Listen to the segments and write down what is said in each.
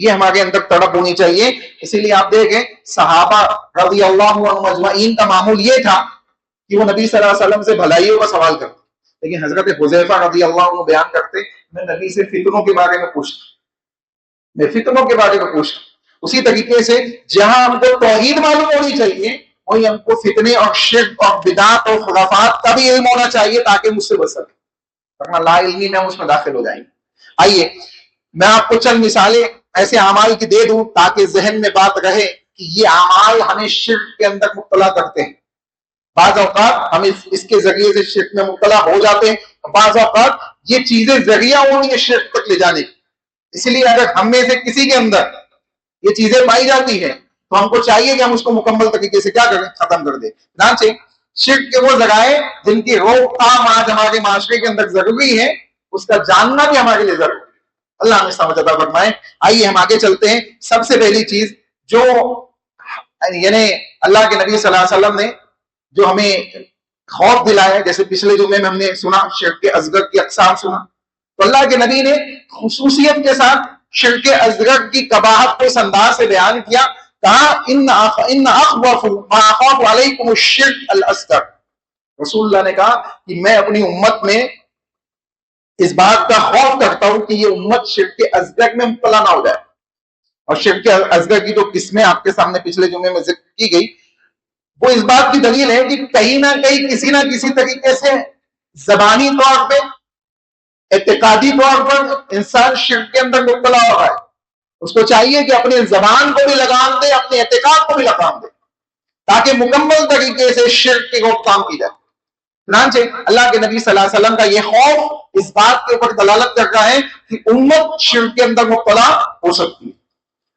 یہ ہمارے اندر تڑپ ہونی چاہیے. اسی لیے آپ دیکھیں صحابہ رضی اللہ عنہم اجمعین کا معمول یہ تھا کہ وہ نبی صلی اللہ علیہ وسلم سے بھلائیوں کا سوال کرتے. لیکن حضرت حذیفہ رضی اللہ عنہ بیان کرتے میں نبی سے فتنوں کے بارے میں پوچھتا, میں فتنوں کے بارے میں پوچھتا. اسی طریقے سے جہاں ہم کو توحید معلوم ہونی چاہیے وہی ہم کو فتنے اور شرک اور بدعات اور خرافات کا بھی علم ہونا چاہیے تاکہ مجھ سے بچ سکے, ورنہ لا علمی میں اس میں داخل ہو جائیں گے. آئیے میں آپ کو چند مثالیں ایسے اعمال کی دے دوں تاکہ ذہن میں بات رہے کہ یہ اعمال ہمیں شرک کے اندر مبتلا کرتے ہیں. بعض اوقات ہم اس کے ذریعے سے شرک میں مبتلا ہو جاتے ہیں, بعض اوقات یہ چیزیں ذریعہ ہونی ہے شرک تک لے جانے کی. اس لیے اگر ہم میں سے کسی کے اندر یہ چیزیں پائی جاتی ہیں تو ہم کو چاہیے کہ ہم اس کو مکمل طریقے سے کیا کریں, ختم کر دیں. چنانچہ شرک کے وہ ذرائع جن کی روک تھام آج ہمارے معاشرے کے اندر ضروری ہے, اس کا جاننا بھی ہمارے لیے ضروری ہے. اللہ ہمیں سمجھ عطا فرمائے. آئیے ہم آگے چلتے ہیں. سب سے پہلی چیز جو یعنی اللہ کے نبی صلی اللہ علیہ وسلم نے جو ہمیں خوف دلایا, جیسے پچھلے جمعے میں ہم نے سنا شرک اصغر کی اقسام سنا, تو اللہ کے نبی نے خصوصیت کے ساتھ شرک اصغر کی قباحت کو اس انداز سے بیان کیا, کہا ان اخوف ما اخاف علیکم الشرک الاصغر. رسول اللہ نے کہا کہ میں اپنی امت میں اس بات کا خوف کرتا ہوں کہ یہ امت شرک اصغر میں مبتلا نہ ہو جائے. اور شرک اصغر کی جو قسمیں آپ کے سامنے پچھلے جمعے میں ذکر کی گئی وہ اس بات کی دلیل ہے کہ کہیں نہ کہیں کسی نہ کسی طریقے سے زبانی طور پہ اعتقادی طور پر انسان شرک کے اندر مبتلا ہو رہا ہے. اس کو چاہیے کہ اپنی زبان کو بھی لگام دے, اپنے اعتقاد کو بھی لگام دے تاکہ مکمل طریقے سے شرک کی روک تھام کی جائے. چنانچہ اللہ کے نبی صلی اللہ علیہ وسلم کا یہ خوف اس بات کے اوپر دلالت کرتا ہے کہ امت شرک کے اندر مبتلا ہو سکتی ہے.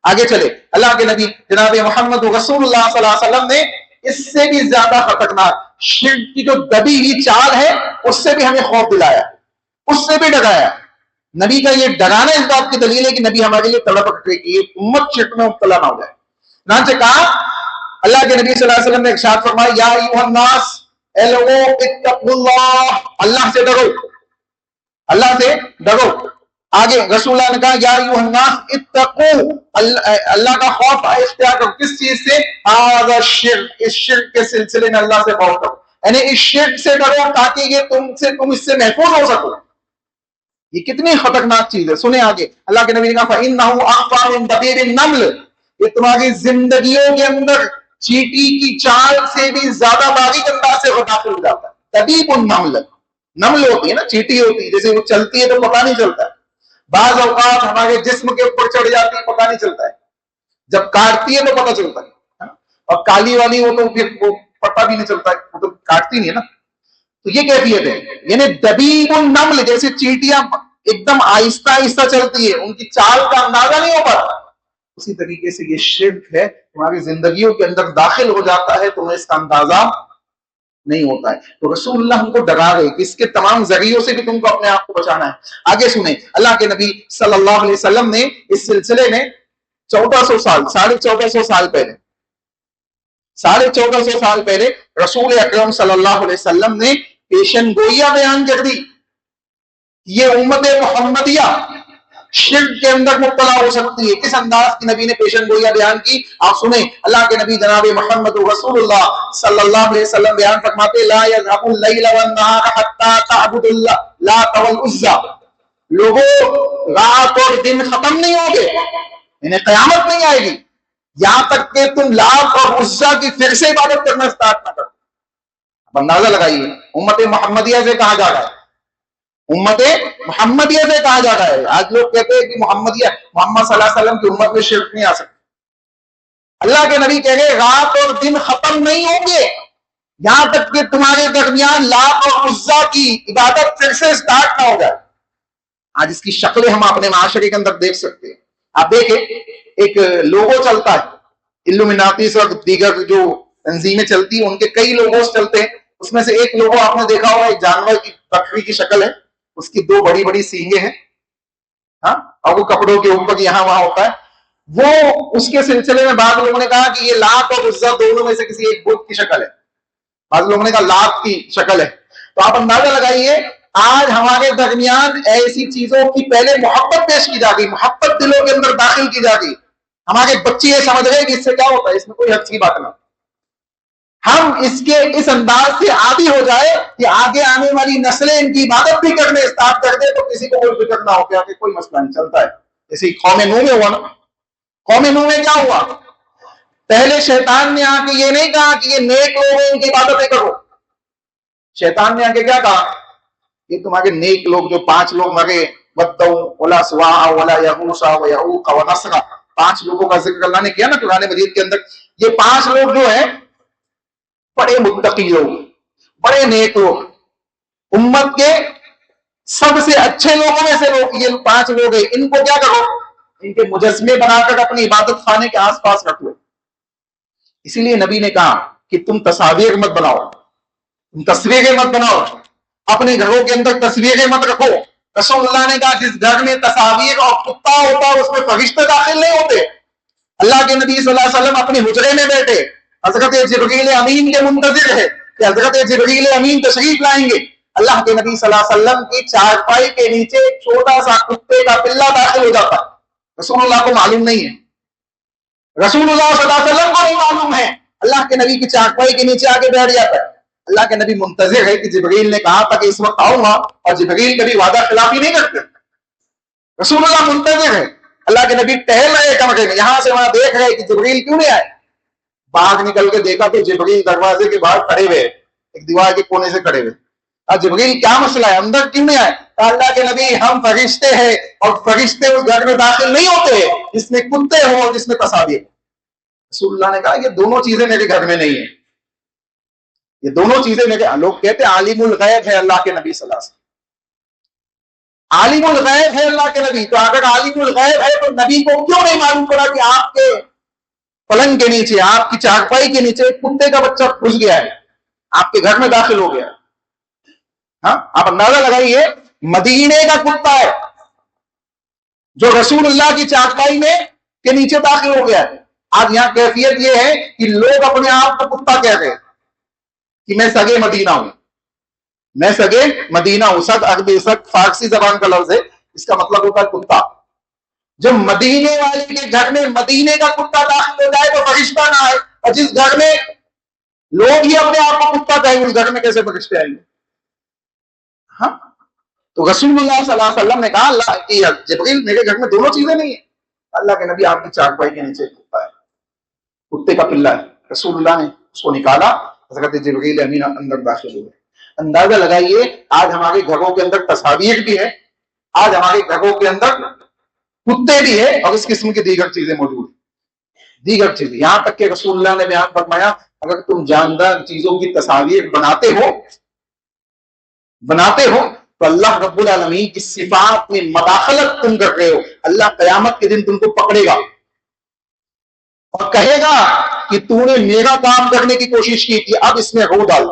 آگے چلے, اللہ کے نبی جناب محمد رسول اللہ صلی اللہ علیہ وسلم نے اس سے بھی زیادہ خطرناک شرک کی جو دبی ہوئی چال ہے اس سے بھی ہمیں خوف دلایا, اس سے بھی ڈرایا. نبی کا یہ ڈرانا اس بات کی دلیل ہے کہ نبی ہمارے لیے تڑپ رکھے کہ یہ امت شرک میں مبتلا نہ ہو جائے. چنانچہ کہا اللہ کے نبی صلی اللہ علیہ وسلم نے ارشاد فرمایا یا ایھا الناس, اے لوگوں اتقوا اللہ, اللہ سے ڈرو, اللہ سے ڈرو. آگے رسول اللہ نے کہا یا ایھا الناس اتقوا, اللہ کا خوف اختیار کرو. کس چیز سے؟ ھذا الشرک, اس شرک کے سلسلے میں اللہ سے خوف کرو, یعنی اس شرک سے ڈرو تاکہ یہ تم اس سے محفوظ ہو سکو. یہ کتنی خطرناک چیز ہے. سنیں آگے اللہ کے نبی نے کہا فإنه أخفى من دبيب النمل, یہ تمہاری زندگیوں کے اندر چیٹی کی چال سے بھی زیادہ باریک انداز سے داخل ہو جاتا ہے. دبیب النمل, نمل ہوتی ہے نا, چیٹی ہوتی ہے, جیسے وہ چلتی ہے تو پتہ نہیں چلتا ہے. بعض اوقات ہمارے جسم کے اوپر چڑھ جاتی ہے, پتہ نہیں چلتا ہے, جب کاٹتی ہے تو پتہ چلتا ہے. اور کالی والی ہو تو پھر وہ پتہ بھی نہیں چلتا ہے, وہ تو کاٹتی نہیں ہے نا. تو یہ کیفیت ہے, یعنی دبیب النمل, جیسے چیٹیاں ایک دم آہستہ آہستہ چلتی ہے, ان کی چال کا اندازہ نہیں ہو پاتا, اسی طریقے سے یہ شرک ہے تمہاری زندگیوں کے اندر داخل ہو جاتا ہے, تمہیں اس کا اندازہ نہیں ہوتا ہے. تو رسول اللہ ہم کو ڈرا رہے کہ اس کے تمام ذریعوں سے بھی تم کو اپنے آپ کو بچانا ہے. آگے سنیں, اللہ کے نبی صلی اللہ علیہ وسلم نے اس سلسلے میں 1400 سال 1450 سال پہلے 1450 سال پہلے رسول اکرم صلی اللہ علیہ وسلم نے پیشن گوئیاں بیان کر دی. یہ امت محمدیہ شرک کے اندر مبتلا ہو سکتی ہے. کس انداز کی نبی نے پیشن گوئیاں بیان کی آپ سنیں. اللہ کے نبی جناب محمد رسول اللہ صلی اللہ علیہ وسلم بیان فرماتے لا يذهب الليل والنهار حتى تعبد اللات والعزى, لوگوں رات اور دن ختم نہیں ہوں گے, انہیں قیامت نہیں آئے گی یہاں تک کہ تم لات اور عزیٰ کی پھر سے عبادت کرنا سٹارٹ نہ کرو. اب اندازہ لگائیے امت محمدیہ سے کہا جا رہا ہے, امت محمدیہ سے کہا جا رہا ہے. آج لوگ کہتے ہیں کہ محمدیہ محمد صلی اللہ علیہ وسلم کی امت میں شرک نہیں آ سکتی. اللہ کے نبی کہہ رہے رات اور دن ختم نہیں ہوں گے یہاں تک کہ تمہارے درمیان لات اور عزیٰ کی عبادت پھر سے سٹارٹ نہ ہو جائے. آج اس کی شکلیں ہم اپنے معاشرے کے اندر دیکھ سکتے ہیں. آپ دیکھیں ایک لوگو چلتا ہے, الومناٹی اور دیگر جو تنظیمیں چلتی ہیں ان کے کئی لوگوز چلتے ہیں. اس میں سے ایک لوگو آپ نے دیکھا ہوگا, ایک جانور کی بکری کی شکل ہے, اس کی 2 بڑی بڑی سینگیں ہیں, ہاں, اور وہ کپڑوں کے اوپر یہاں وہاں ہوتا ہے. وہ اس کے سلسلے میں بعض لوگوں نے کہا کہ یہ لات اور عزیٰ دونوں میں سے کسی ایک بت کی شکل ہے. بعض لوگوں نے کہا لات کی شکل ہے. تو آپ اندازہ لگائیے آج ہمارے درمیان ایسی چیزوں کی پہلے محبت پیش کی جا گئی، محبت دلوں کے اندر داخل کی جا گئی. ہمارے بچے یہ سمجھ رہے کہ اس سے کیا ہوتا ہے، اس میں کوئی حق کی بات نہ. ہم اس کے اس انداز سے عادی ہو جائے کہ آگے آنے والی نسلیں ان کی عبادت بھی کرنے اسٹارٹ کر دے تو کسی کو کوئی فکر نہ ہو کہ آگے کوئی مسئلہ نہیں چلتا ہے. جیسے قوم نوح میں ہوا نا. قوم نوح میں کیا ہوا؟ پہلے شیطان نے آ کے یہ نہیں کہا کہ یہ نیک لوگ ہیں ان کی عبادتیں کرو. شیطان نے آ کے کیا کہا کہ تمہارے نیک لوگ جو 5 لوگ مرے، ودّ ولا سواع ولا یغوث ویعوق ونسر، 5 لوگوں کا ذکر اللہ نے کیا نا قرآن مجید کے اندر. یہ 5 لوگ جو ہیں بڑے متقی لوگ، بڑے نیک لوگ، امت کے سب سے اچھے لوگوں میں سے لوگ یہ 5 لوگ ہیں. ان کو کیا کرو؟ ان کے مجسمے بنا کر اپنی عبادت خانے کے آس پاس رکھ لو. اسی لیے نبی نے کہا کہ تم تصاویر مت بناؤ، تم تصویریں مت بناؤ، اپنے گھروں کے اندر تصویریں مت رکھو. رسول اللہ نے کہا جس گھر میں تصاویر اور کتا ہوتا ہے اس میں فرشتے داخل نہیں ہوتے. اللہ کے نبی صلی اللہ علیہ وسلم اپنے حجرے میں بیٹھے، حضرت جبریل امین کے منتظر ہے کہ حضرت جبریل امین تشریف لائیں گے. اللہ کے نبی صلی اللہ علیہ وسلم کی چارپائی کے نیچے ایک چھوٹا سا کتے کا پلہ داخل ہو جاتا. رسول اللہ کو معلوم نہیں ہے، رسول اللہ صلی اللہ علیہ وسلم کو نہیں معلوم ہے. اللہ کے نبی کی چارپائی کے نیچے آگے بیٹھ جاتا ہے. اللہ کے نبی منتظر ہے کہ جبریل نے کہا تھا کہ اس وقت آؤں گا، اور جبریل کبھی وعدہ خلافی نہیں کرتے. رسول اللہ منتظر ہے. اللہ کے نبی ٹہل رہے کمرے میں، یہاں سے وہاں دیکھ رہے کہ جبریل کیوں نہیں آئے. باہر نکل کے دیکھا تو جبریل دروازے کے باہر کھڑے ہوئے، ایک دیوار کے کونے سے کھڑے ہوئے. جبریل کیا مسئلہ ہے، اندر کیوں نہیں آئے؟ اللہ کے نبی ہم فرشتے ہیں اور فرشتے اس گھر میں داخل نہیں ہوتے جس میں کتے ہوں اور جس میں تصاویر. رسول اللہ نے کہا یہ دونوں چیزیں میرے گھر میں نہیں ہیں، یہ دونوں چیزیں میرے. لوگ کہتے ہیں عالم الغیب ہے اللہ کے نبی صلی اللہ علیہ وسلم، عالم الغیب ہے اللہ کے نبی. تو اگر عالم الغیب ہے تو نبی کو کیوں نہیں معلوم پڑا کہ آپ کے پلنگ کے نیچے، آپ کی چارپائی کے نیچے ایک کتے کا بچہ گھس گیا ہے، آپ کے گھر میں داخل ہو گیا. ہاں آپ اندازہ لگائیے، مدینے کا کتا ہے جو رسول اللہ کی چارپائی میں کے نیچے داخل ہو گیا ہے. آج یہاں کیفیت یہ ہے کہ لوگ اپنے آپ کو کتا کہہ رہے کہ میں سگے مدینہ ہوں، میں سگے مدینہ ہوں. سگ عربی، سگ فارسی زبان کا لفظ ہے، اس کا مطلب ہوتا ہے کتا. جب مدینے والے کے گھر میں مدینے کا کتا داخل ہو جائے تو فرشتہ نہ آئے، اور جس گھر میں لوگ ہی اپنے آپ کو کتا کہیں اس گھر میں کیسے فرشتے آئیں گے؟ ہاں تو رسول اللہ صلی اللہ علیہ وسلم نے کہا اللہ کی جبریل میرے گھر میں دونوں چیزیں نہیں ہیں. اللہ کے نبی آپ کی چارپائی کے نیچے کتا ہے، کتے کا پلہ ہے. رسول اللہ نے اس کو نکالا، حضرت جبریل امین اندر داخل ہوئے. اندازہ لگائیے آج ہمارے گھروں کے اندر تصاویر بھی ہے، آج ہمارے گھروں کے اندر کتے بھی ہے، اور اس قسم کی دیگر چیزیں موجود ہیں، دیگر چیزیں. یہاں تک کہ رسول اللہ نے بیان فرمایا اگر تم جاندار چیزوں کی تصاویر بناتے ہو تو اللہ رب العالمین کی صفات میں مداخلت تم کر رہے ہو. اللہ قیامت کے دن تم کو پکڑے گا اور کہے گا کہ تو نے میرا کام کرنے کی کوشش کی تھی، اب اس میں روح ڈالو،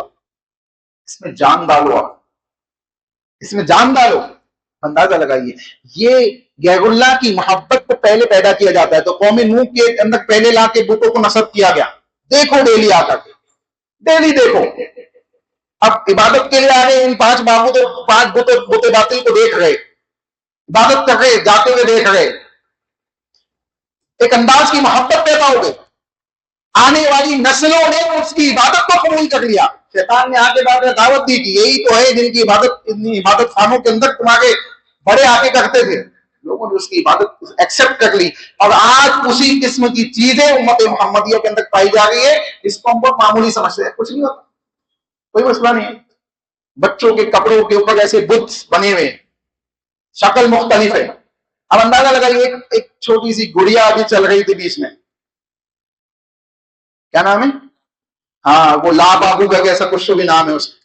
اس میں جان ڈالو، اب اس میں جان ڈالو. اندازہ لگائیے یہ غیر اللہ کی محبت کو پہلے پیدا کیا جاتا ہے. تو قوم نوح کے اندر پہلے لا کے بتوں کو نصب کیا گیا. دیکھو ڈیلی آ کر، ڈیلی دیکھو. اب عبادت کے لیے آ رہے ان 5 بت باطل کو دیکھ رہے، عبادت کر رہے، جاتے ہوئے دیکھ رہے. ایک انداز کی محبت پیدا ہو گئی. آنے والی نسلوں نے اس کی عبادت کو قبول کر لیا. شیطان نے آگے بعد میں دعوت دی کہ یہی تو ہے جن کی عبادت خانوں کے اندر تمہارے بڑے آگے کرتے تھے. لوگوں نے اس کی عبادت ایکسپٹ کر لی، اور آج اسی قسم کی چیزیں امت محمدیہ کے اندر پائی جا رہی ہے. اس کو ہم بہت معمولی سمجھتے ہیں، کچھ نہیں ہوتا، کوئی مسئلہ نہیں ہے. بچوں کے کپڑوں کے اوپر ایسے بت بنے ہوئے، شکل مختلف ہے. اب اندازہ لگائیے ایک چھوٹی سی گڑیا ابھی چل رہی تھی بیچ میں، کیا نام ہے؟ ہاں وہ لا بابو کا ایسا کچھ تو بھی نام ہے اس کا،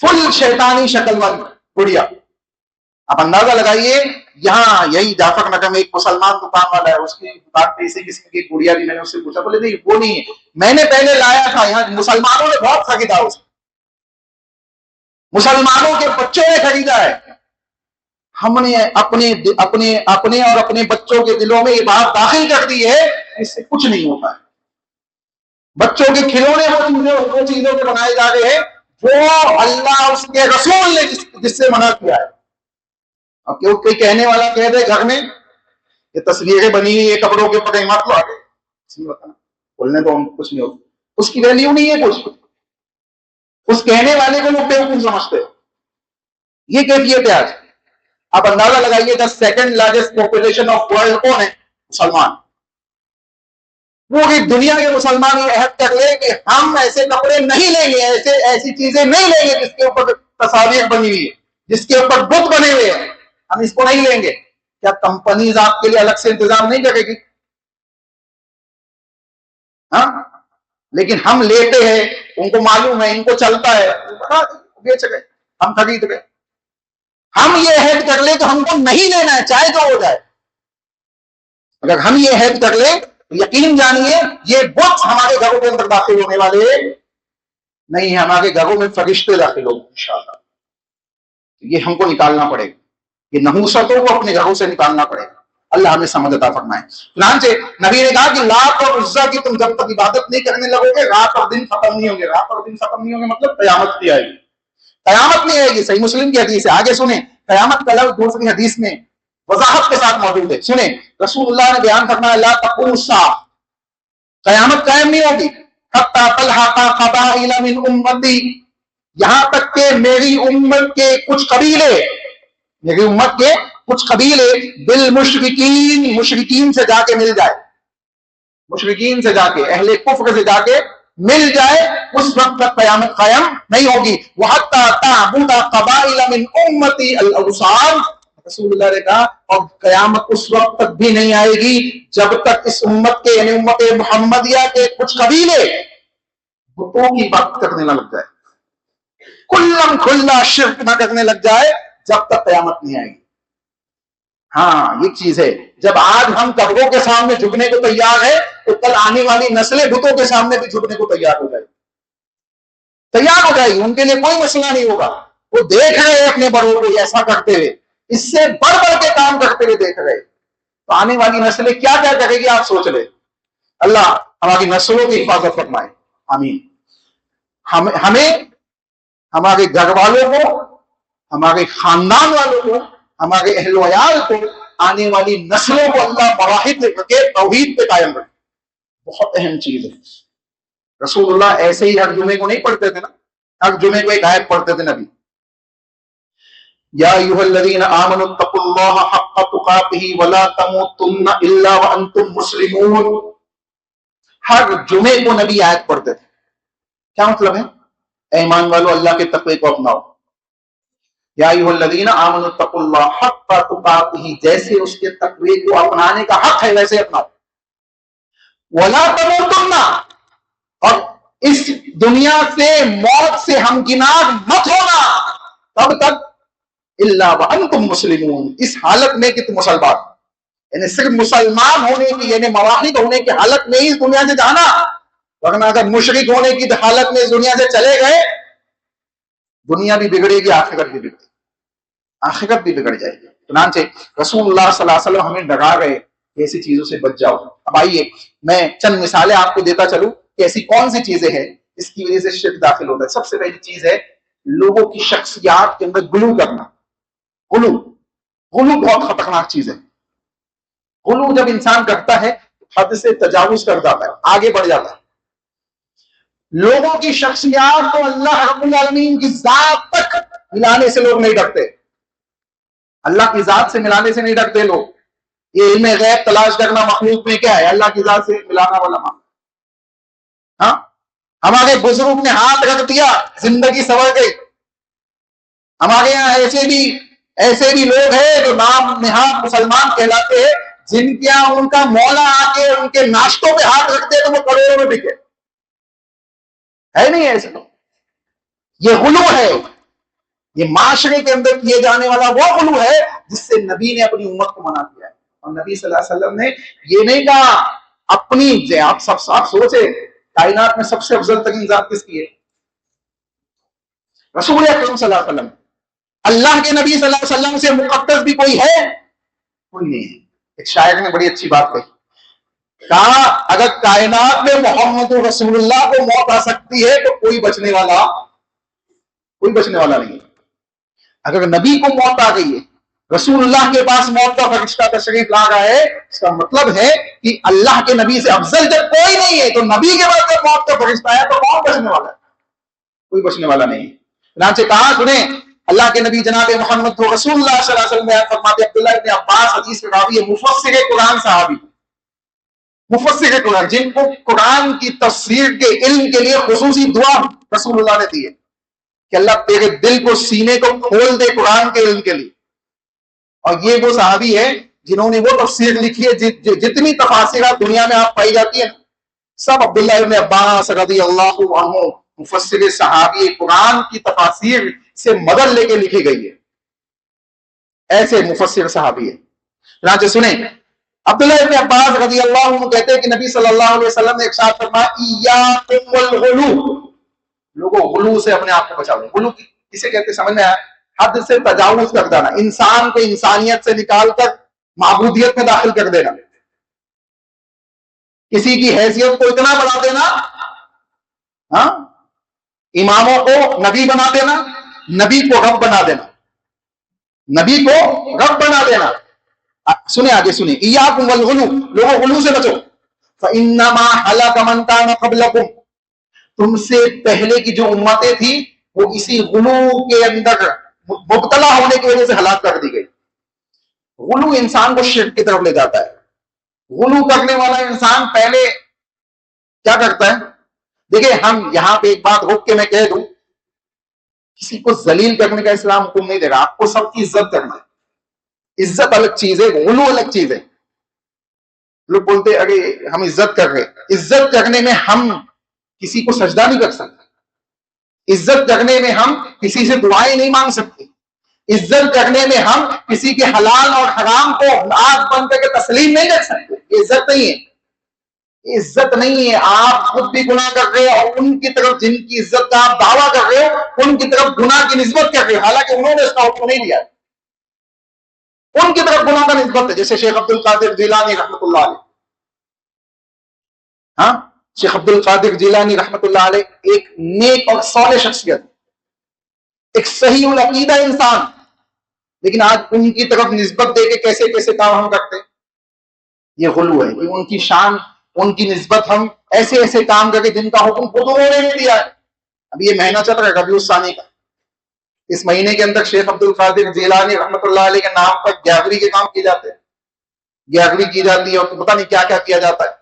فل شیطانی شکل والی گڑیا. اب اندازہ لگائیے یہاں یہی جعفر نگر میں ایک مسلمان دکان والا ہے، اس کی دکان پہ اسی قسم کی گڑیا بھی. میں نے اس سے پوچھا، بولے نہیں وہ نہیں ہے، میں نے پہلے لایا تھا. یہاں مسلمانوں نے بہت خریدا، اس مسلمانوں کے بچوں نے خریدا ہے. ہم نے اپنے اور اپنے بچوں کے دلوں میں یہ بات داخل کر دی ہے اس سے کچھ نہیں ہوتا ہے. بچوں کے کھلونے وہ چیزوں کے بنائے جا رہے ہیں جو اللہ اس کے رسول نے جس سے منع کیا ہے. اب کیوں کوئی کہنے والا کہہ دے گھر میں یہ تصویریں بنی ہوئی کپڑوں کے اوپر مت لو آگے بولنے تو ہم کچھ نہیں ہوتا, اس کی ویلیو نہیں ہے کچھ, اس کہنے والے کو لوگ بیوقوف سمجھتے. یہ کیفیت ہے آج. آپ اندازہ لگائیے the second largest population of world کون ہے؟ مسلمان. پوری دنیا کے مسلمان یہ عہد کر لیں کہ ہم ایسے کپڑے نہیں لیں گے, ایسی چیزیں نہیں لیں گے جس کے اوپر تصاویر بنی ہوئی ہے, جس کے اوپر بت بنے ہوئے ہیں, ہم اس کو نہیں لیں گے. کیا کمپنیز آپ کے لیے الگ سے انتظام نہیں کرے گی؟ ہاں, لیکن ہم لیتے ہیں, ان کو معلوم ہے, ان کو چلتا ہے, بیچ گئے, ہم خرید گئے. ہم یہ عہد کر لیں تو ہم کو نہیں لینا ہے چاہے جو ہو جائے. اگر ہم یہ عہد کر لیں تو یقین جانیے یہ بت ہمارے گھروں کے اندر داخل ہونے والے نہیں, ہمارے گھروں میں فرشتے داخل ہوں انشاءاللہ. یہ ہم کو نکالنا پڑے گا, یہ نحوستوں کو اپنے گھروں سے نکالنا پڑے گا. اللہ ہمیں سمجھ عطا فرمائے. چنانچہ نبی نے کہا کہ لات اور عزا کی تم جب تک عبادت نہیں کرنے لگو گے رات اور دن ختم نہیں ہوں گے. رات اور دن ختم نہیں ہوں گے مطلب قیامت کی آئے گی, قیامت نہیں آئے گی. صحیح مسلم کی حدیث ہے, آگے سنیں. قیامت کا لفظ دوسری حدیث میں وضاحت کے ساتھ موجود ہے, سنیں. رسول اللہ نے بیان فرمایا لا تقوم الساعة, قیامت قائم نہیں ہوگی حتی تلحق قبائل من امتی, یہاں تک کہ میری امت کے کچھ قبیلے, میری امت کے کچھ قبیلے بالمشرکین, مشرکین سے جا کے مل جائے, مشرکین سے جا کے, اہل کفر سے جا کے مل جائے, اس وقت تک قیامت قائم نہیں ہوگی. وَحَتَّى تَعْبُدَ قَبَائِلَ مِنْ أُمَّتِي الْأَوْثَانَ, رسول اللہ نے کہا اور قیامت اس وقت تک بھی نہیں آئے گی جب تک اس امت کے یعنی امت محمدیہ کے کچھ قبیلے بتوں کی بات کرنے نہ لگ جائے, کلم کھلا شرک نہ کرنے لگ جائے, جب تک قیامت نہیں آئے گی. ہاں یہ چیز ہے, جب آج ہم قبروں کے سامنے جھکنے کو تیار ہے تو کل آنے والی نسلیں بتوں کے سامنے بھی جھکنے کو تیار ہو جائے گی, ان کے لیے کوئی مسئلہ نہیں ہوگا. وہ دیکھ رہے ہیں اپنے بڑوں کو ایسا کرتے ہوئے, اس سے بڑھ بڑھ کے کام کرتے ہوئے دیکھ رہے, تو آنے والی نسلیں کیا کیا کرے گی آپ سوچ لیں. اللہ ہماری نسلوں کی حفاظت فرمائے, آمین. ہمیں, ہمارے گھر والوں کو, ہمارے خاندان والوں کو, ہمارے اہل و عیال کو, آنے والی نسلوں کو اللہ مراحل کے توحید پہ قائم رکھے. بہت اہم چیز ہے. رسول اللہ ایسے ہی ہر جمعے کو نہیں پڑھتے تھے نا, ہر جمعے کو ایک آیت پڑھتے تھے نبی, یا ایھا الذین آمنوا اتقوا اللہ حق تقاتہ ولا تموتن الا وانتم مسلمون. ہر جمعے کو نبی آیت پڑھتے تھے. کیا مطلب ہے؟ اے ایمان والو اللہ کے تقوی کو اپناؤ. یا ایھا الذین آمنوا اتقوا اللہ حق تقاتہ, جیسے اس کے تقوی کو اپنانے کا حق ہے ویسے اپناؤ. ولا تموتن, اور اس دنیا سے موت سے ہمکنار مت ہونا تب تک الا وانتم مسلمون, اس حالت میں کہ تم مسلمان, یعنی صرف مسلمان ہونے کی یعنی موحد ہونے کی حالت میں ہی اس دنیا سے جانا, ورنہ اگر مشرک ہونے کی حالت میں اس دنیا سے چلے گئے دنیا بھی بگڑے گی, آخرت بھی بگڑے گی, آخرت بھی بگڑ جائے گی. چنانچہ رسول اللہ صلی اللہ علیہ وسلم ہمیں ڈرا رہے ایسی چیزوں سے بچ جاؤ. اب آئیے میں چند مثالیں آپ کو دیتا چلوں کہ ایسی کون سی چیزیں ہیں اس کی وجہ سے شرک داخل ہوتا ہے. سب سے پہلی چیز ہے لوگوں کی شخصیات کے اندر غلو کرنا. غلو بہت خطرناک چیز ہے. غلو جب انسان کرتا ہے حد سے تجاوز کر جاتا ہے, آگے بڑھ جاتا ہے. لوگوں کی شخصیات کو اللہ رب العالمین کی ذات تک ملانے سے لوگ نہیں ڈرتے, اللہ کی ذات سے ملانے سے نہیں ڈرتے لوگ. یہ علم غیب تلاش کرنا مخلوق میں کیا ہے, اللہ کی ذات سے ملانا والا مان. ہاں ہمارے بزرگ نے ہاتھ رکھ دیا زندگی سنور گئی. ہمارے یہاں ایسے بھی لوگ ہیں جو نام نہاد مسلمان کہلاتے ہیں, جن کے یہاں ان کا مولا آ کے ان کے ناشتوں پہ ہاتھ رکھ دے تو وہ کروڑوں میں بکے. ہے نہیں ایسے لوگ. یہ غلو ہے, یہ معاشرے کے اندر کیے جانے والا وہ غلو ہے جس سے نبی نے اپنی امت کو منع کیا ہے. اور نبی صلی اللہ علیہ وسلم نے یہ نہیں کہا اپنی, آپ سب سوچے کائنات میں سب سے افضل ترین ذات کس کی ہے؟ رسول اکرم صلی اللہ علیہ وسلم. اللہ کے نبی صلی اللہ علیہ وسلم سے مقدس بھی کوئی ہے؟ کوئی نہیں ہے. ایک شاعر نے بڑی اچھی بات کہی, کہا اگر کائنات میں محمد رسول اللہ کو موت آ سکتی ہے تو کوئی بچنے والا کوئی بچنے والا نہیں ہے۔ اگر نبی کو موت آ گئی ہے، رسول اللہ کے پاس موت کا فرشتہ تشریف لا رہا ہے، اس کا مطلب ہے کہ اللہ کے نبی سے افضل جب کوئی نہیں ہے، تو نبی کے پاس جب موت کا فرشتہ ہے تو کون بچنے والا ہے؟ کوئی بچنے والا نہیں ہے۔ چنانچہ کہا سنیں، اللہ کے نبی جناب محمد رسول اللہ صلی اللہ علیہ وسلم بیان فرماتے، عبداللہ ابن عباس حدیث کے راوی ہے، مفسر قرآن صحابی، مفسر قرآن، جن کو قرآن کی تفسیر کے علم کے لیے خصوصی دعا رسول اللہ نے دی ہے کہ اللہ تیرے دل کو، سینے کو کھول دے قرآن کے علم کے لیے۔ اور یہ وہ صحابی ہے جنہوں نے وہ تفسیر لکھی ہے، جتنی تفاسیرات دنیا میں آپ پائی جاتی ہیں سب عبداللہ ابن عباس رضی اللہ عنہ مفسر صحابی قرآن کی تفاسیر سے مدد لے کے لکھی گئی ہے، ایسے مفسر صحابی ہے۔ چنانچہ سنیں، عبداللہ ابن عباس رضی اللہ عنہ کہتے ہیں کہ نبی صلی اللہ علیہ وسلم نے ارشاد فرمایا، ایاکم والغلو، لوگوں غلو سے اپنے آپ کو بچاؤ۔ غلو کسے کہتے سمجھ میں آیا؟ حد سے تجاوز کر دینا، انسان کو انسانیت سے نکال کر معبودیت میں داخل کر دینا، کسی کی حیثیت کو اتنا بڑھا دینا، ہاں، اماموں کو نبی بنا دینا، نبی کو رب بنا دینا، نبی کو رب بنا دینا۔ سنیں آگے سنیں، ایاکم والغلو، لوگوں غلو سے بچو، فإنما هلك من كان قبلكم، تم سے پہلے کی جو امتیں تھی وہ اسی غلو کے اندر مبتلا ہونے کی وجہ سے ہلاک کر دی گئی۔ غلو انسان کو شرک کی طرف لے جاتا ہے۔ غلو کرنے والا انسان پہلے کیا کرتا ہے؟ دیکھیں، ہم یہاں پہ ایک بات روک کے میں کہہ دوں، کسی کو ذلیل کرنے کا اسلام حکم نہیں دے رہا، آپ کو سب کی عزت کرنا ہے۔ عزت الگ چیز ہے، غلو الگ چیز ہے۔ لوگ بولتے ارے ہم عزت کر رہے، عزت کرنے میں ہم کسی کو سجدہ نہیں کر سکتے، عزت کرنے میں ہم کسی سے دعائیں نہیں مانگ سکتے، عزت کرنے میں ہم کسی کے حلال اور حرام کو آنکھ بند کر کے تسلیم نہیں کر سکتے۔ یہ عزت نہیں ہے، یہ عزت نہیں ہے۔ آپ خود بھی گناہ کر رہے ہو اور ان کی طرف جن کی عزت کا آپ دعویٰ کر رہے ہو ان کی طرف گناہ کی نسبت کر رہے ہو، حالانکہ انہوں نے اس کا حکم نہیں دیا، ان کی طرف گناہ کا نسبت ہے۔ جیسے شیخ عبد القادر جیلانی رحمۃ اللہ علیہ، ہاں، شیخ عبد القادر جیلانی رحمۃ اللہ علیہ ایک نیک اور صالح شخصیت، ایک صحیح العقیدہ انسان، لیکن آج ان کی طرف نسبت دے کے کیسے کیسے کام ہم کرتے ہیں، یہ غلو ہے کہ ان کی شان، ان کی نسبت ہم ایسے ایسے کام کر کے جن کا حکم خود انہوں نے نہیں دیا ہے۔ اب یہ مہینہ چل رہا ہے ربیع الثانی کا، اس مہینے کے اندر شیخ عبد القادر جیلانی رحمۃ اللہ علیہ کے نام پر گیاگری کے کام کیے جاتے ہیں، گیاگری کی جاتی ہے اور پتہ نہیں کیا کیا کیا جاتا ہے۔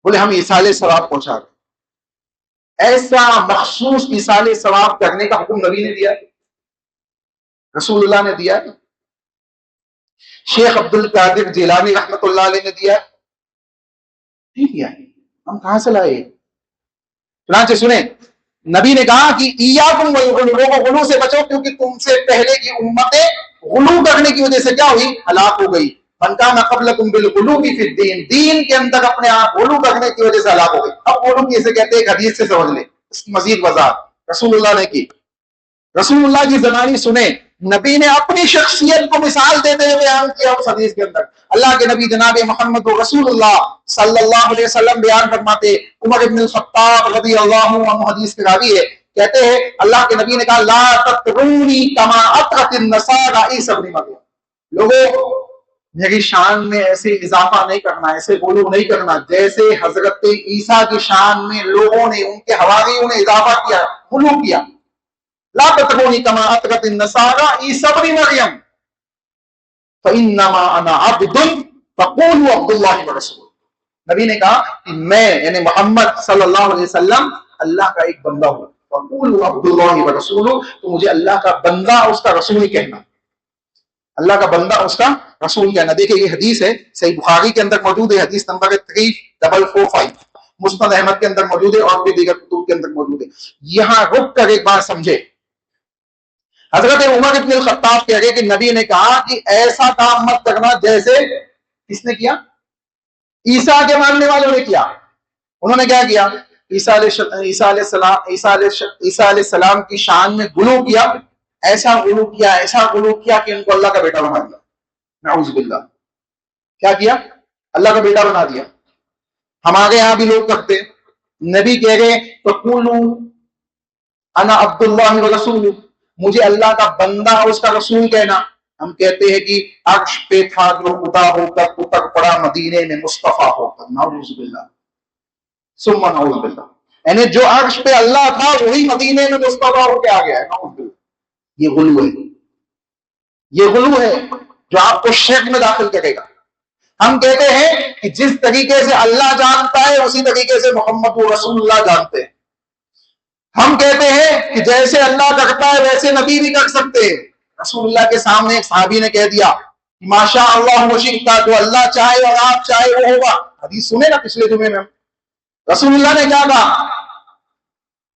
بولے ہم ایصال ثواب پہنچا رہے، ایسا مخصوص ایصال ثواب کرنے کا حکم نبی نے دیا، رسول اللہ نے دیا، شیخ عبد القادر جیلانی رحمۃ اللہ علیہ نے دیا، نہیں دیا، ہم کہاں سے لائے؟ چنانچہ سنیں، نبی نے کہا کہ ایاکم والغلو، لوگوں غلو سے بچو، کیونکہ تم سے پہلے کی امتیں غلو کرنے کی وجہ سے کیا ہوئی؟ ہلاک ہو گئی۔ من کان قبلکم بالغلو فی الدین، دین کے اندر اپنے آپ غلو کرنے کی وجہ سے ہلاک ہو گئی۔ اب غلو کیسے کہتے ہیں؟ ایک حدیث سے سمجھ لیں، اس کی مزید وضاحت رسول اللہ نے کی۔ رسول اللہ کی زبانی سنیں، نبی نے اپنی شخصیت کو مثال دیتے ہوئے بیان کیا اس حدیث کے اندر۔ اللہ کے نبی جناب محمد رسول اللہ صلی اللہ علیہ وسلم بیان فرماتے، عمر ابن الخطاب رضی اللہ عنہ حدیث کے راوی ہے، کہتے ہیں اللہ کے نبی نے کہا، لا تطرونی کما اطرت النصارى عیسی ابن مریم، لوگوں میری شان میں ایسے اضافہ نہیں کرنا، ایسے غلو نہیں کرنا جیسے حضرت عیسیٰ کی شان میں لوگوں نے، ان کے حواریوں نے اضافہ کیا، غلو کیا۔ لا تطرونی کما اطرت النصارى عیسی ابن مریم فانما انا عبد فقولوا عبد اللہ ورسولہ، نبی نے کہا کہ میں یعنی محمد صلی اللہ علیہ وسلم اللہ کا ایک بندہ ہوں، فقولوا عبد اللہ ورسولہ، تو مجھے اللہ کا بندہ اس کا رسول کہنا، اللہ کا بندہ اس کا رسول کہنا۔ دیکھیں یہ حدیث ہے، صحیح بخاری کے اندر موجود ہے، حدیث نمبر 3445، مسند احمد کے اندر موجود ہے اور بھی دیگر کتب کے اندر موجود ہے۔ یہاں رک کر ایک بات سمجھے، حضرت عمر ابن الخطاب کہہ رہے کہ نبی نے کہا کہ ایسا کام مت کرنا جیسے کس نے کیا؟ عیسیٰ کے ماننے والوں نے کیا۔ انہوں نے کیا کیا؟ عیسیٰ علیہ السلام کی شان میں غلو کیا، ایسا غلو کیا، ایسا غلو کیا کہ ان کو اللہ کا بیٹا بنا دیا، نعوذ باللہ۔ کیا کیا؟ اللہ کا بیٹا بنا دیا۔ ہمارے یہاں بھی لوگ کرتے، نبی کہہ رہے فقولوا انا عبد اللہ و رسول، مجھے اللہ کا بندہ اور اس کا رسول کہنا. ہم کہتے ہیں کہ عرش پہ تھا جو خدا ہو کر اتر پڑا مدینے میں مصطفیٰ ہو کر. نعوذ باللہ ثم نعوذ باللہ. یعنی جو عرش پہ اللہ تھا وہی مدینے میں مصطفیٰ ہو کے آ گیا ہے. نعوذ باللہ. یہ غلو ہے، یہ غلو ہے جو آپ کو شرک میں داخل کرے گا. ہم کہتے ہیں کہ جس طریقے سے اللہ جانتا ہے اسی طریقے سے محمد رسول اللہ جانتے ہیں. ہم کہتے ہیں کہ جیسے اللہ کرتا ہے ویسے نبی بھی کر سکتے ہیں. رسول اللہ کے سامنے ایک صحابی نے کہہ دیا ماشاء اللہ وشئت، جو اللہ چاہے اور آپ چاہے وہ ہوگا. حدیث سنے نا پچھلے جمعے میں. رسول اللہ نے کیا کہا؟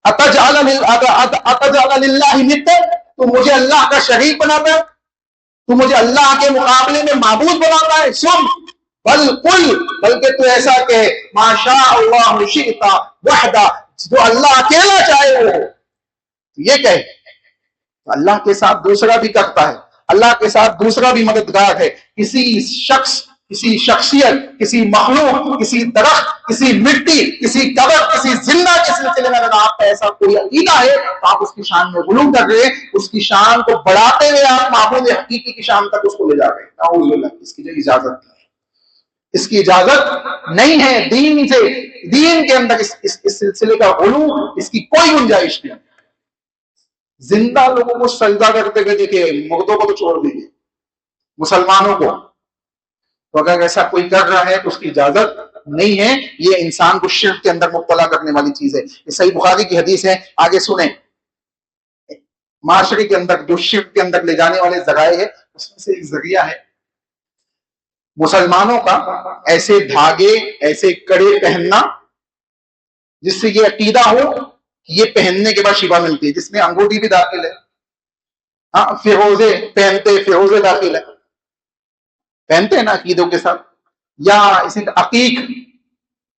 اتجعل للہ ندا، تو مجھے اللہ کا شریک بناتا ہے، تو مجھے اللہ کے مقابلے میں معبود بناتا ہے. سن بل قل، بلکہ تو ایسا کہ ماشاء اللہ شئت وحدہ، جو اللہ اکیلا چاہے وہ ہو. یہ کہے اللہ کے ساتھ دوسرا بھی کرتا ہے، اللہ کے ساتھ دوسرا بھی مددگار ہے. کسی شخص، کسی شخصیت، کسی مخلوق، کسی درخت، کسی مٹی، کسی قبر، کسی زندہ کے سلسلے میں اگر آپ کا ایسا کوئی عقیدہ ہے تو آپ اس کی شان میں غلو کر رہے ہیں. اس کی شان کو بڑھاتے ہوئے آپ معبود حقیقی کی شان تک اس کو لے جا رہے ہیں. نعوذ باللہ. اس کی جو اجازت نہیں ہے، اس کی اجازت نہیں ہے. دین سے، دین کے اندر اس سلسلے کا غلو، اس کی کوئی گنجائش نہیں. زندہ لوگوں کو سجدہ کرتے ہوئے دیکھے، مردوں کو تو چھوڑ دیجیے، مسلمانوں کو. تو اگر ایسا کوئی کر رہا ہے تو اس کی اجازت نہیں ہے. یہ انسان کو شرک کے اندر مبتلا کرنے والی چیز ہے. یہ صحیح بخاری کی حدیث ہے، آگے سنیں. معاشرے کے اندر جو شرک کے اندر لے جانے والے ذرائع ہے اس میں سے ایک ذریعہ ہے مسلمانوں کا ایسے دھاگے، ایسے کڑے پہننا جس سے یہ عقیدہ ہو کہ یہ پہننے کے بعد شفا ملتی ہے، جس میں انگوٹھی بھی داخل ہے. ہاں، فیروزے پہنتے، فیروزے داخل ہے، پہنتے ہیں نا عقیدوں کے ساتھ. یا اسی عقیق،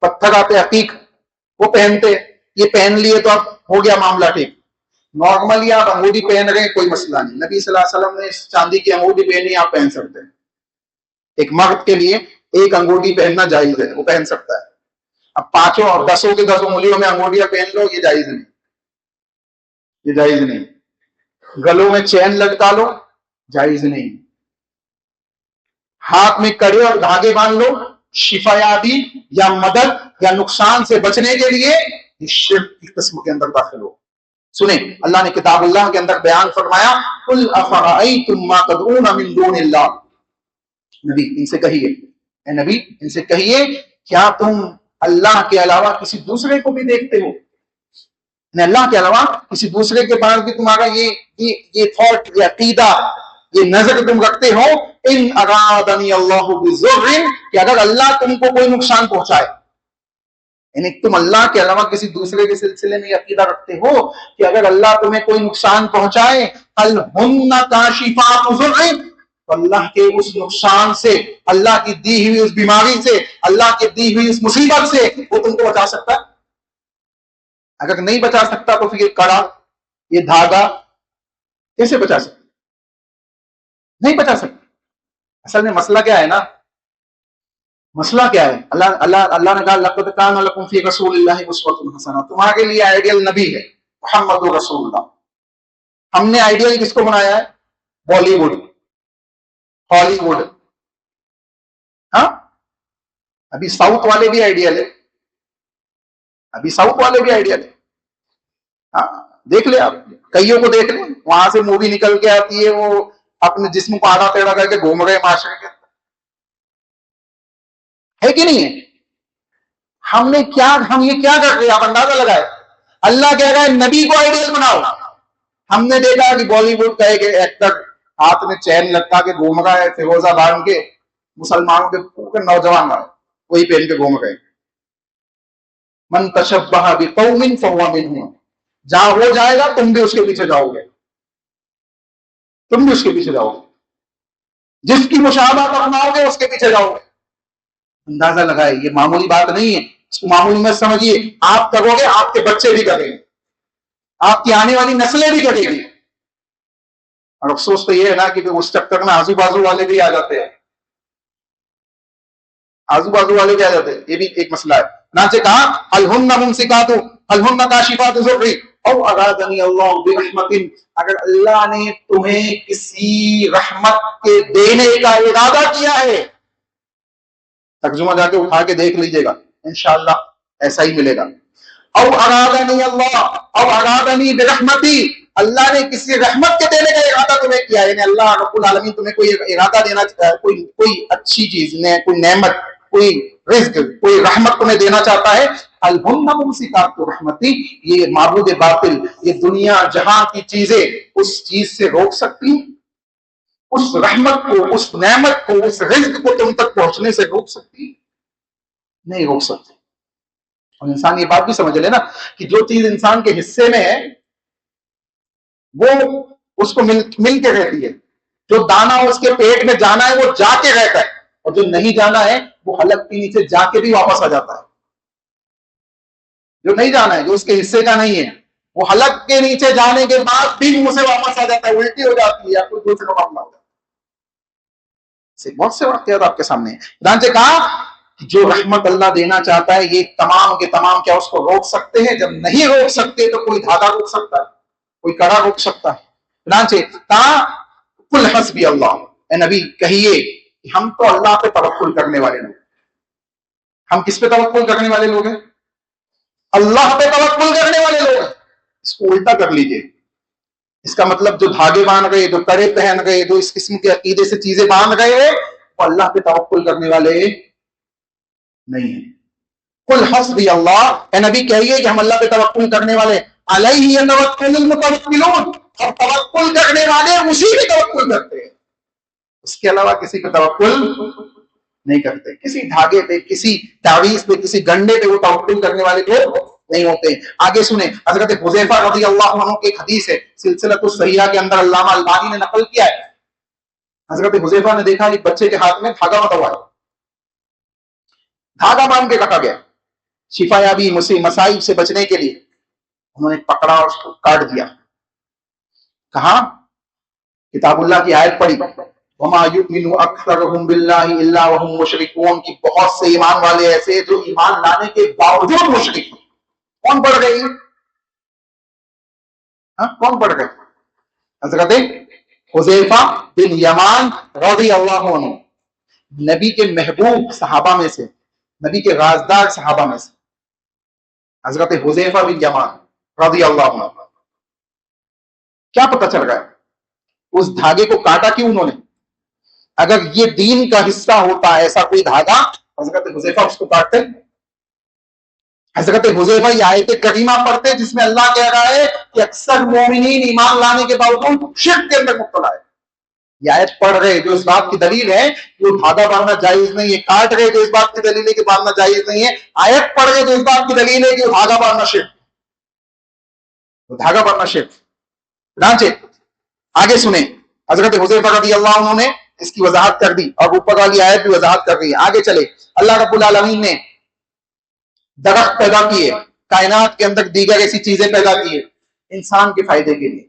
پتھر آتے عقیق، وہ پہنتے. یہ پہن لیے تو اب ہو گیا معاملہ ٹھیک. نارملی آپ انگوٹھی پہن رہے ہیں کوئی مسئلہ نہیں. نبی صلی اللہ علیہ وسلم نے چاندی کی انگوٹھی پہنی، آپ پہن سکتے ہیں. ایک مرد کے لیے ایک انگوٹھی پہننا جائز ہے، وہ پہن سکتا ہے. اب 5 اور 10 کے 10 انگلیوں میں انگوٹیاں پہن لو، یہ جائز نہیں، یہ جائز نہیں. گلوں میں چین لٹکا لو، جائز نہیں. ہاتھ میں کڑے اور دھاگے باندھ لو، شفا یابی یا مدد یا نقصان سے بچنے کے لیے، یہ شرک کی قسم کے اندر داخل ہو. سنیں، اللہ نے کتاب اللہ کے اندر بیان فرمایا قل افرأیتم ما تدعون من دون اللہ. نبی ان سے کہیے، اے نبی ان سے کہیے، کیا تم اللہ کے علاوہ کسی دوسرے کو بھی دیکھتے ہو؟ اللہ کے علاوہ کسی دوسرے کے پاس بھی تمہارا یہ تھاٹ، یہ عقیدہ، یہ نظر تم رکھتے ہو. ان ارادنی اللہ بضر، کہ اگر اللہ تم کو کوئی نقصان پہنچائے، یعنی تم اللہ کے علاوہ کسی دوسرے کے سلسلے میں یہ عقیدہ رکھتے ہو کہ اگر اللہ تمہیں کوئی نقصان پہنچائے، هل هن کاشفات ضر، تو اللہ کے اس نقصان سے، اللہ کی دی ہوئی اس بیماری سے، اللہ کی دی ہوئی اس مصیبت سے وہ تم کو بچا سکتا ہے؟ اگر نہیں بچا سکتا تو پھر یہ کڑا، یہ دھاگا کیسے بچا سکتا؟ نہیں بچا سکتا. اصل میں مسئلہ کیا ہے نا، مسئلہ کیا ہے؟ اللہ نے کہا لقد کان لکم فی رسول اللہ اسوۃ حسنہ، تمہارے لیے آئیڈیل نبی ہے محمد رسول اللہ. ہم نے آئیڈیل کس کو بنایا ہے؟ بالی ووڈ، ہالی ووڈ. ہاں، ابھی ساؤتھ والے بھی آئیڈیل ہے، ابھی ساؤتھ والے بھی آئیڈیل ہے. ہاں، دیکھ لیں آپ، کئیوں کو دیکھ لیں، وہاں سے مووی نکل کے آتی ہے، وہ اپنے جسم کو آڑا ٹیڑھا کر کے گھوم رہے معاشرے کے، ہے کہ نہیں ہے؟ ہم یہ کیا کر رہے ہیں؟ آپ اندازہ لگائے. اللہ کہہ رہا ہے نبی کو آئیڈیل بناؤ. ہم نے دیکھا کہ بالی ووڈ کا ایک ایکٹر ہاتھ میں چین لٹکا کے گھوم رہا ہے، فیروزہ باندھ کے، مسلمانوں کے پورے نوجوان وہی پہن کے گھوم رہے. من تشبہ بقوم فہو منہم، جہاں ہو جائے گا تم بھی اس کے پیچھے جاؤ گے، تم بھی اس کے پیچھے جاؤ گے، جس کی مشابہت فرماؤ گے اس کے پیچھے جاؤ گے. اندازہ لگائے، یہ معمولی بات نہیں ہے، اس کو معمولی مت سمجھیے. آپ کرو گے، آپ کے بچے بھی کریں گے، آپ کی آنے والی نسلیں بھی کریں گی. اور افسوس تو یہ ہے نا کہ اس چکر میں آزو بازو والے بھی آ جاتے ہیں، آزو بازو والے بھی آ جاتے ہیں. یہ بھی ایک مسئلہ ہے. نہ سے کہا الہن ممسکات الہن کاشفات ضر، او ارادنی اللہ برحمت، اگر اللہ نے تمہیں کسی رحمت کے دینے کا ارادہ کیا ہے، ترجمہ جا کے اٹھا کے دیکھ لیجئے گا انشاءاللہ ایسا ہی ملے گا. او ارادنی اللہ او ارادنی برحمتی، اللہ نے کسی رحمت کے دینے کا ارادہ تمہیں کیا، یعنی اللہ رب العالمین تمہیں کوئی ارادہ دینا، کوئی اچھی چیز، کوئی نعمت، کوئی رزق، کوئی رحمت تمہیں دینا چاہتا ہے، الہن ممسکات رحمتی، یہ معبود باطل، یہ دنیا جہاں کی چیزیں اس چیز سے روک سکتی ہیں، اس رحمت کو، اس نعمت کو، اس رزق کو تم تک پہنچنے سے روک سکتی؟ نہیں روک سکتی. اور انسان یہ بات بھی سمجھ لے نا کہ جو چیز انسان کے حصے میں ہے وہ اس کو مل کے رہتی ہے، جو دانا اس کے پیٹ میں جانا ہے وہ جا کے رہتا ہے، اور جو نہیں جانا ہے وہ حلق کے نیچے جا کے بھی واپس آ جاتا ہے. جو نہیں جانا ہے، جو اس کے حصے کا نہیں ہے، وہ حلق کے نیچے جانے کے بعد بھی منہ سے واپس آ جاتا ہے، الٹی ہو جاتی ہے یا کوئی دوسرے کا معاملہ ہو جاتا ہے. بہت سے واقعات آپ کے سامنے ہیں. چنانچہ کہا کہ جو رحمت اللہ دینا چاہتا ہے یہ تمام کے تمام کیا اس کو روک سکتے ہیں؟ جب نہیں روک سکتے تو کوئی دھاگا روک سکتا ہے، کوئی کڑا روک سکتا ہے. چنانچہ کہا قل حسبی اللہ، اے نبی کہیے کہ ہم تو اللہ پہ توکل کرنے والے لوگ. ہم کس پہ توکل کرنے والے لوگ ہیں؟ اللہ پہ توکل کرنے والے لوگ ہیں. اس کو الٹا کر لیجئے. اس کا مطلب جو دھاگے باندھ گئے، جو کڑے پہن گئے، جو اس قسم کے عقیدے سے چیزیں باندھ گئے، وہ اللہ پہ توکل کرنے والے نہیں ہیں. قل حسبی اللہ، اے نبی کہیے کہ ہم اللہ پہ توکل کرنے والے، علیہ یتوکل المتوکلون، اور توکل کرنے والے اسی پہ توکل کرتے ہیں، اس کے علاوہ کسی پہ توکل نہیں کرتے. کسی دھاگے پہ، کسی تعویذ پہ، کسی گنڈے پہ وہ توکل کرنے والے لوگ نہیں ہوتے. آگے سنیں، حضرت حذیفہ رضی اللہ عنہ کی ایک حدیث ہے، سلسلۃ الصحیحہ کے اندر علامہ البانی نے نقل کیا ہے. حضرت حذیفہ نے دیکھا ایک بچے کے ہاتھ میں دھاگا بندھا ہوا ہے، دھاگا باندھ کے رکھا گیا، شفا یابی مصائب سے بچنے کے لیے انہوں نے پکڑا اور اس کو کاٹ دیا. کہاں؟ کتاب اللہ کی آیت پڑھی، وما یؤمن اکثرهم باللہ الا وهم مشرکون، کی بہت سے ایمان والے ایسے جو ایمان لانے کے باوجود مشرک ہیں. کون پڑھ گئی؟ کون پڑھ گئے؟ حضرت حذیفہ بن یمان رضی اللہ عنہ، نبی کے محبوب صحابہ میں سے، نبی کے رازدار صحابہ میں سے حضرت حذیفہ بن یمان رضی اللہ عنہ. کیا پتہ چل رہا ہے اس دھاگے کو کاٹا کیوں انہوں نے؟ اگر یہ دین کا حصہ ہوتا ایسا کوئی دھاگا، حضرت حذیفہ اس کو کاٹتے؟ حضرت حذیفہ یہ آیت کریمہ پڑھتے جس میں اللہ کہہ رہا ہے کہ اکثر مومنین ایمان لانے کے باوجود شرک کے اندر مبتلا ہے. یہ آیت پڑھ رہے جو اس بات کی دلیل ہے کہ وہ دھاگا باندھنا جائز نہیں ہے، کاٹ رہے جو اس بات کی دلیل ہے کہ باندھنا جائز نہیں ہے، آیت پڑھ رہے جو اس بات کی دلیل ہے کہ وہ دھاگا باندھنا شرک، وہ دھاگا باندھنا شرک. چنانچہ آگے سنیں، حضرت حذیفہ رضی اللہ عنہ نے اس کی وضاحت کر دی اور اوپر والی آیت بھی وضاحت کر رہی ہے. آگے چلے، اللہ رب العالمین نے درخت پیدا کیے، کائنات کے اندر دیگر ایسی چیزیں پیدا کیے انسان کے فائدے کے لیے،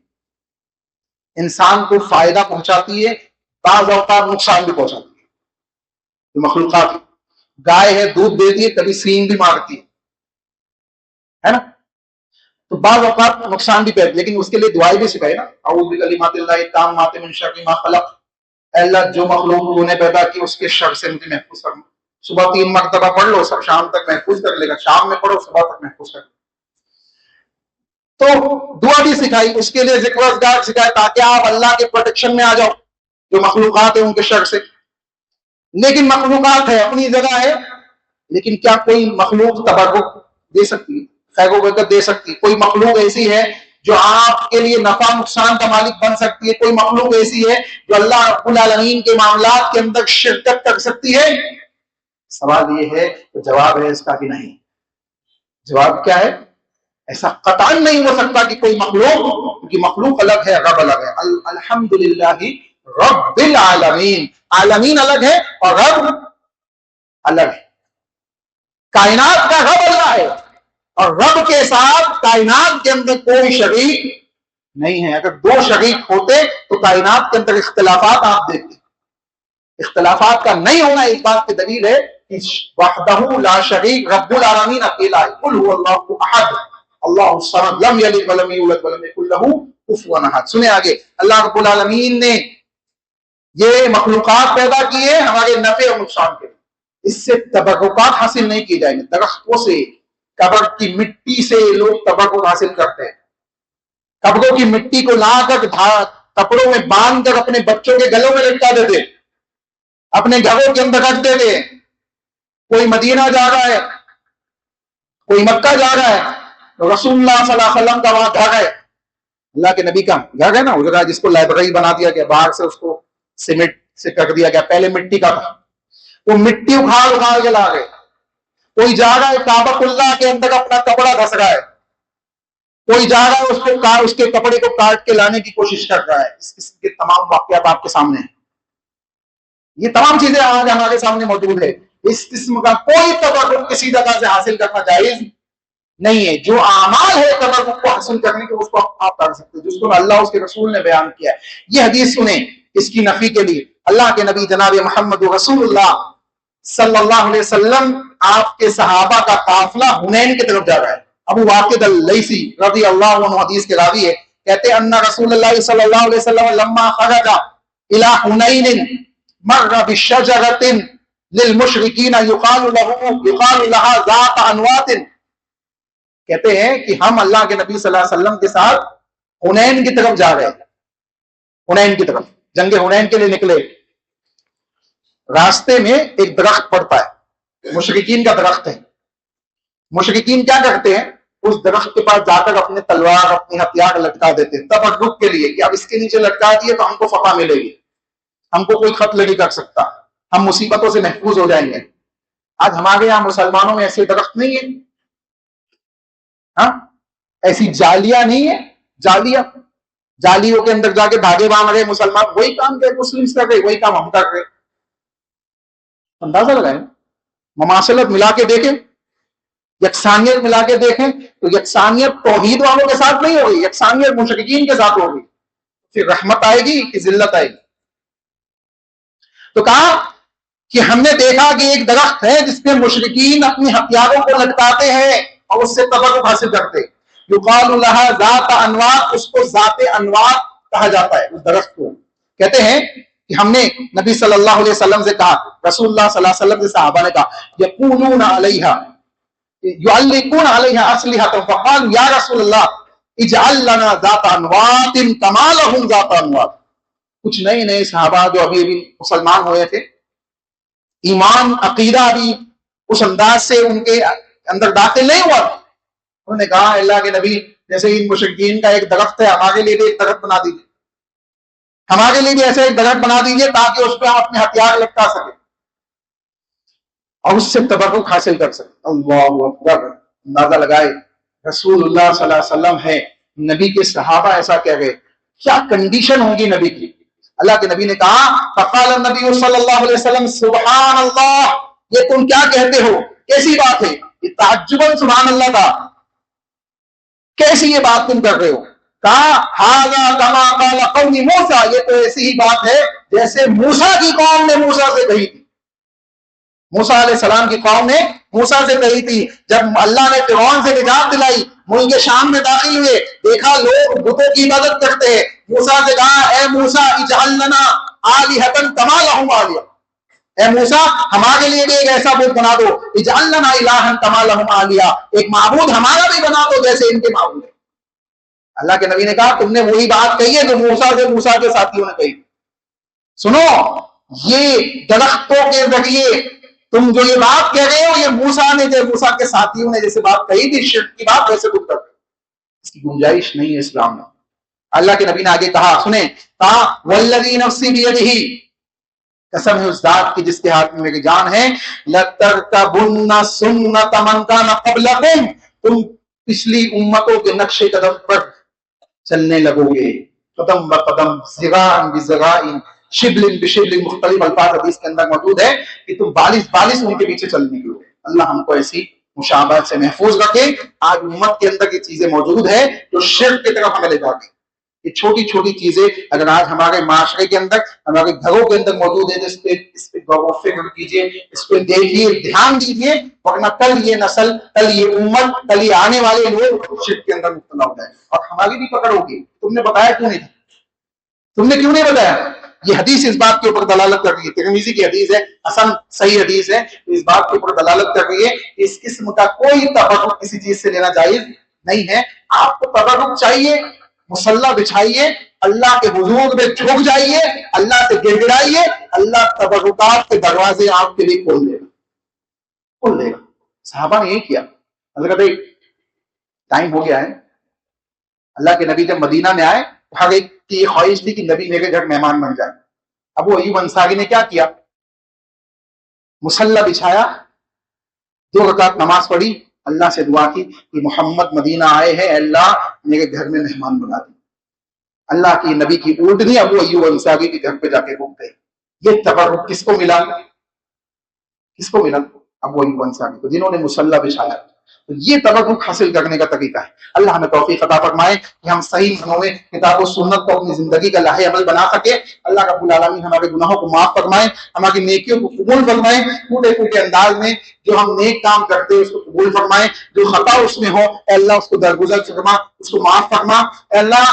انسان کو فائدہ پہنچاتی ہے، بعض اوقات نقصان بھی پہنچاتی ہے. مخلوقات، گائے ہے دودھ دیتی ہے، کبھی سینگ بھی مارتی ہے نا، تو بعض اوقات نقصان بھی پہنچتی، لیکن اس کے لیے دعائیں بھی سکھائی نا، اعوذ بکلمات اللہ التامات من شر ما خلق، اے اللہ جو مخلوق تو نے پیدا کی اس کے شر سے مجھے محفوظ کرنا. صبح 3 مرتبہ پڑھ لو، سب شام تک محفوظ کر لے گا، شام میں پڑھو صبح تک محفوظ کر لے گا. تو دعا بھی سکھائی، اس کے لیے ذکر اذکار سکھائے تاکہ آپ اللہ کے پروٹیکشن میں آ جاؤ جو مخلوقات ہیں ان کے شر سے. لیکن مخلوقات ہے، اپنی جگہ ہے، لیکن کیا کوئی مخلوق تبرک دے سکتی ہے، خیر و برکت دے سکتی ہے؟ کوئی مخلوق ایسی ہے جو آپ کے لیے نفع نقصان کا مالک بن سکتی ہے؟ کوئی مخلوق ایسی ہے جو اللہ رب العالمین کے معاملات کے اندر شرکت کر سکتی ہے؟ سوال یہ ہے تو جواب ہے اس کا کہ نہیں. جواب کیا ہے؟ ایسا قطعاً نہیں ہو سکتا کہ کوئی مخلوق، کیونکہ مخلوق الگ ہے، رب الگ ہے. الحمدللہ رب العالمین، عالمین الگ ہے اور رب الگ ہے. کائنات کا رب اللہ ہے اور رب کے ساتھ کائنات کے اندر کوئی شریک نہیں ہے. اگر 2 شریک ہوتے تو کائنات کے اندر اختلافات آپ دیکھتے. اختلافات کا نہیں ہونا ایک بات کی دلیل ہے کہ وحدہ لا شریک رب العالمین اکیلا ہے. قل هو اللہ احد، اللہ الصمد لم یلد ولم یولد ولم یکن لہ کفوا احد. سنیں آگے, اللہ رب العالمین نے یہ مخلوقات پیدا کی ہے ہمارے نفع اور نقصان کے لیے. اس سے تبرکات حاصل نہیں کی جائیں گے. درختوں سے, قبر کی مٹی سے لوگ تبرک حاصل کرتے ہیں. قبروں کی مٹی کو لا کر کپڑوں میں باندھ کر اپنے بچوں کے گلوں میں لٹکا دیتے, اپنے گھروں کے اندر رکھ دیتے. کوئی مدینہ جا رہا ہے, کوئی مکہ جا رہا ہے, تو رسول اللہ صلی اللہ علیہ وسلم کا وہاں گھر ہے, اللہ کے نبی کا گھر ہے نا, اس جگہ جس کو لائبریری بنا دیا گیا, باہر سے اس کو سیمنٹ سے کر دیا گیا, پہلے مٹی کا تھا, وہ مٹی اکھاڑ کے لا گئے. کوئی جا رہا ہے کعبۃ اللہ کے اندر اپنا کپڑا دھس رہا ہے, کوئی جا رہا ہے اس کے کپڑے کو کاٹ کے لانے کی کوشش کر رہا ہے. اس قسم کے تمام واقعات آپ کے سامنے ہیں. یہ تمام چیزیں آج ہمارے سامنے موجود ہے. اس قسم کا کوئی تبرک کسی جگہ سے حاصل کرنا جائز نہیں ہے. جو اعمال ہے تبرک کو حاصل کرنے کے, اس کو آپ کر سکتے ہیں, جس کو اللہ اس کے رسول نے بیان کیا ہے. یہ حدیث سنیں اس کی نفی کے لیے. اللہ کے نبی جناب محمد رسول اللہ صلی اللہ علیہ وسلم, آپ کے صحابہ کا قافلہ حنین کی طرف جا رہا ہے. ابو واقد اللیثی رضی اللہ عنہ حدیث کے راوی ہے, کہتے ہیں ان رسول اللہ صلی اللہ علیہ وسلم لما خرج الى حنین مر بشجرۃ للمشرکین یقال لها ذات انواط. کہتے ہیں کہ ہم اللہ کے نبی صلی اللہ علیہ وسلم کے ساتھ حنین کی طرف جا رہے ہیں. حنین کی طرف جنگ حنین کے لیے نکلے. راستے میں ایک درخت پڑتا ہے, مشرکین کا درخت ہے. مشرکین کیا کرتے ہیں, اس درخت کے پاس جا کر اپنے تلوار اپنی ہتھیار لٹکا دیتے ہیں تبرک کے لیے, کہ اب اس کے نیچے لٹکا دیے تو ہم کو فتح ملے گی, ہم کو کوئی قتل نہیں کر سکتا, ہم مصیبتوں سے محفوظ ہو جائیں گے. آج ہمارے یہاں مسلمانوں میں ایسے درخت نہیں ہے, ہاں ایسی جالیاں نہیں ہے. جالیوں کے اندر جا کے دھاگے باندھ رہے مسلمان, وہی کام کہ مسلم کر رہے, وہی کام ہم کر رہے. اندازہ لگائیں, مماثلت ملا کے دیکھیں, یکسانیت ملا کے دیکھیں, تو یکسانیت توحید والوں کے ساتھ نہیں ہوگی, یکسانیت مشرکین کے ساتھ ہوگی. پھر رحمت آئے گی کہ ذلت آئے گی. تو کہا کہ ہم نے دیکھا کہ ایک درخت ہے جس پہ مشرکین اپنی ہتھیاروں کو لٹکاتے ہیں اور اس سے تبرک حاصل کرتے. یقال لها ذات انواط, اس کو ذات انواط کہا جاتا ہے اس درخت کو. کہتے ہیں کہ ہم نے نبی صلی اللہ علیہ وسلم سے کہا, رسول اللہ صلی اللہ علیہ وسلم سے صحابہ نے کہا یقولون علیہا یعلقون علیہا اسلحۃ, فقالوا یا رسول اللہ اجعل لنا ذات انواط کما لهم ذات انواط. کچھ نئے نئے صحابہ جو ابھی مسلمان ہوئے تھے, ایمان عقیدہ ابھی اس انداز سے ان کے اندر داخل نہیں ہوا, انہوں نے کہا اللہ کے نبی جیسے ان مشرکین کا ایک درخت ہے, ہمارے لیے بھی ایک درخت بنا دیجیے, ہمارے لیے بھی ایسے ایک درخت بنا دیجیے تاکہ اس پہ ہم اپنے ہتھیار لٹکا سکیں اور اس سے تبرک حاصل کر سکیں. اللہ اکبر. اندازہ لگائے رسول اللہ صلی اللہ علیہ وسلم ہے, نبی کے صحابہ ایسا کہہ گئے, کیا کنڈیشن ہوگی نبی کی. اللہ کے نبی نے کہا فقال النبی صلی اللہ علیہ وسلم سبحان اللہ, یہ تم کیا کہتے ہو, کیسی بات ہے. یہ تعجباً سبحان اللہ تھا, کیسی یہ بات تم کر رہے ہو. کہا ھذا کما قال قوم موسیٰ, یہ تو ایسی ہی بات ہے جیسے موسیٰ کی قوم نے موسیٰ سے کہی تھی. موسیٰ علیہ السلام کی قوم نے موسیٰ سے کہی تھی جب اللہ نے فرعون سے نجات دلائی, ملک شام میں داخل ہوئے, دیکھا لوگ بتوں کی عبادت کرتے ہیں. موسیٰ سے کہا اے موسیٰ اجعل لنا آلہۃ کما لہم آلیہ, اے موسیٰ ہمارے لیے بھی ایک ایسا بت بنا دو, اجعل لنا الہا کما لہم آلیہ, ایک معبود ہمارا بھی بنا دو جیسے ان کے معبود ہیں. اللہ کے نبی نے کہا تم نے وہی بات کہی ہے جو موسیٰ کے ساتھیوں نے کہی. سنو, یہ درختوں کے ذریعے تم جو یہ بات کہہ رہے ہو, یہ موسیٰ کے ساتھیوں نے جیسے بات کہی تھی شرک کی بات, ویسے تم کرتے, اس کی گنجائش نہیں ہے اسلام میں. اللہ کے نبی نے آگے کہا, سنیں, کہا والذی نفسی بیدہ, قسم ہے اس ذات کی جس کے ہاتھ میں میری جان ہے, لترکبن سنت من کان قبلکم, تم پچھلی امتوں کے نقش قدم پر چلنے لگو گے, قدم بقدم, ذراع بذراع, شبل بشبل, مختلف الفاظ حدیث کے اندر موجود ہے کہ تم بالس ان کے پیچھے چلنے کی. اللہ ہم کو ایسی مشابہت سے محفوظ رکھے. آج امت کے اندر یہ چیزیں موجود ہے جو شرک کی طرف ہمیں لے جاتی, یہ چھوٹی چھوٹی چیزیں اگر آج ہمارے معاشرے کے اندر ہمارے گھروں کے اندر موجود ہے تو اس پہ غور و فکر کیجیے، اس پہ دیکھیے، دھیان دیجیے، ورنہ کل یہ نسل، کل یہ امت، کل یہ آنے والے لوگ شرک کے اندر مبتلا ہو جائے اور ہماری بھی پکڑ ہوگی۔ تم نے بتایا کیوں نہیں؟ تم نے کیوں نہیں بتایا؟ یہ حدیث اس بات کے اوپر دلالت کر رہی ہے، ترمذی کی حدیث ہے، حسن صحیح حدیث ہے، اس بات کے اوپر دلالت کر رہی ہے کہ اس قسم کا کوئی تبرک کسی چیز سے لینا جائز نہیں ہے۔ آپ کو تبرک چاہیے، مصلی بچھائیے، اللہ کے حضور میں جھک جائیے، اللہ سے گر گرائیے، اللہ تبرکات کے دروازے آپ کے لیے کھول دے گا، کھول دے گا۔ صحابہ نے یہ کیا۔ حضرت ٹائم ہو گیا ہے۔ اللہ کے نبی جب مدینہ میں آئے، ہر ایک کی یہ خواہش تھی کہ نبی میرے گھر مہمان بن جائے۔ ابو ایوب انصاری نے کیا کیا؟ مصلی بچھایا، 2 رکعت نماز پڑھی، اللہ سے دعا کی کہ محمد مدینہ آئے ہیں، اللہ میرے گھر میں مہمان بنا دی۔ اللہ کی نبی کی اونٹنی ابو ایوب انصاری کے گھر پہ جا کے رک گئی۔ یہ تبرک کس کو ملا؟ کس کو ملا؟ ابو ایوب انصاری کو، جنہوں نے مصلی بچھایا۔ تو یہ تبرک حاصل کرنے کا طریقہ ہے۔ اللہ ہمیں توفیق عطا فرمائے کہ ہم صحیح معنوں میں کتاب و سنت کو اپنی زندگی کا لاہ عمل بنا سکے۔ اللہ رب العالمین ہمارے گناہوں کو معاف فرمائے، ہماری نیکیوں کو قبول فرمائے، ٹوٹے ٹوٹے انداز میں جو ہم نیک کام کرتے ہیں اس کو قبول فرمائے، جو خطا اس میں ہو اے اللہ اس کو درگزر فرما، اس کو معاف فرما۔ اے اللہ